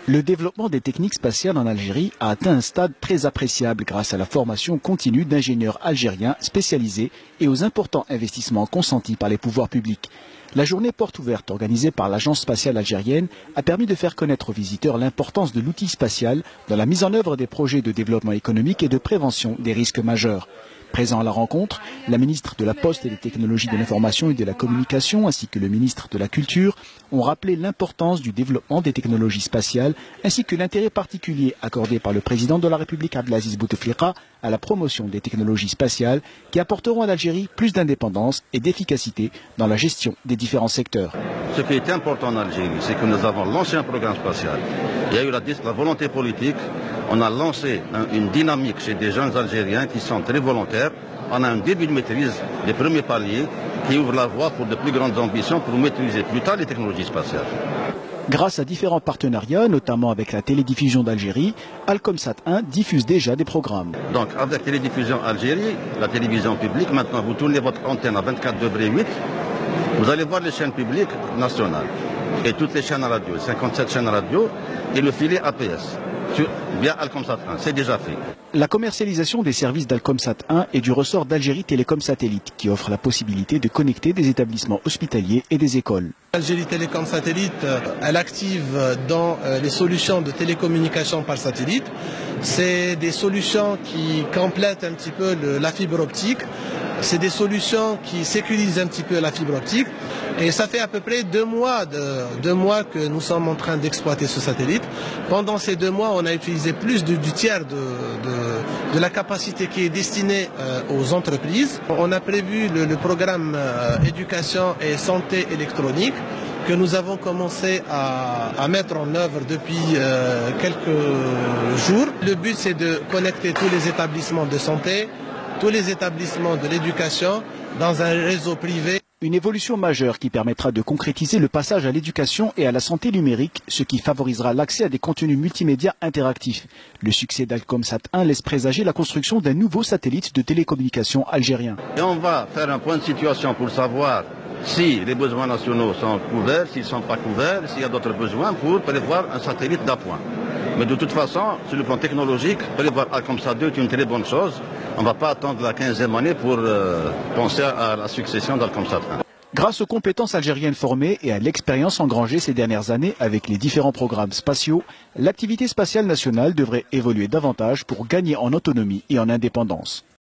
Le développement des techniques spatiales en Algérie a atteint un stade très appréciable grâce à la formation continue d'ingénieurs algériens spécialisés et aux importants investissements consentis par les pouvoirs publics. La journée porte ouverte organisée par l'Agence spatiale algérienne a permis de faire connaître aux visiteurs l'importance de l'outil spatial dans la mise en œuvre des projets de développement économique et de prévention des risques majeurs. Présent à la rencontre, la ministre de la Poste et des Technologies de l'Information et de la Communication ainsi que le ministre de la Culture ont rappelé l'importance du développement des technologies spatiales ainsi que l'intérêt particulier accordé par le président de la République Abdelaziz Bouteflika à la promotion des technologies spatiales qui apporteront à l'Algérie plus d'indépendance et d'efficacité dans la gestion des différents secteurs. Ce qui est important en Algérie, c'est que nous avons lancé un programme spatial. Il y a eu la volonté politique. On a lancé une dynamique chez des jeunes Algériens qui sont très volontaires. On a un début de maîtrise des premiers paliers qui ouvre la voie pour de plus grandes ambitions pour maîtriser plus tard les technologies spatiales. Grâce à différents partenariats, notamment avec la télédiffusion d'Algérie, Alcomsat 1 diffuse déjà des programmes. Donc avec Télédiffusion Algérie, la télévision publique, maintenant vous tournez votre antenne à 24,8, vous allez voir les chaînes publiques nationales et toutes les chaînes radio, 57 chaînes radio et le filet APS. Via Alcomsat 1, c'est déjà fait. La commercialisation des services d'Alcomsat 1 est du ressort d'Algérie Télécom Satellite, qui offre la possibilité de connecter des établissements hospitaliers et des écoles. Algérie Télécom Satellite, elle active dans les solutions de télécommunication par satellite. C'est des solutions qui complètent un petit peu la fibre optique. C'est des solutions qui sécurisent un petit peu la fibre optique. Et ça fait à peu près 2 mois que nous sommes en train d'exploiter ce satellite. Pendant ces 2 mois, on a utilisé plus du tiers de la capacité qui est destinée aux entreprises. On a prévu le programme éducation et santé électronique que nous avons commencé à mettre en œuvre depuis quelques jours. Le but, c'est de connecter tous les établissements de santé, tous les établissements de l'éducation dans un réseau privé. Une évolution majeure qui permettra de concrétiser le passage à l'éducation et à la santé numérique, ce qui favorisera l'accès à des contenus multimédia interactifs. Le succès d'Alcomsat 1 laisse présager la construction d'un nouveau satellite de télécommunication algérien. Et on va faire un point de situation pour savoir si les besoins nationaux sont couverts, s'ils ne sont pas couverts, s'il y a d'autres besoins pour prévoir un satellite d'appoint. Mais de toute façon, sur le plan technologique, prévoir Alcomsat 2 est une très bonne chose. On ne va pas attendre la 15e année pour penser à la succession d'Alcomsat 1. Grâce aux compétences algériennes formées et à l'expérience engrangée ces dernières années avec les différents programmes spatiaux, l'activité spatiale nationale devrait évoluer davantage pour gagner en autonomie et en indépendance.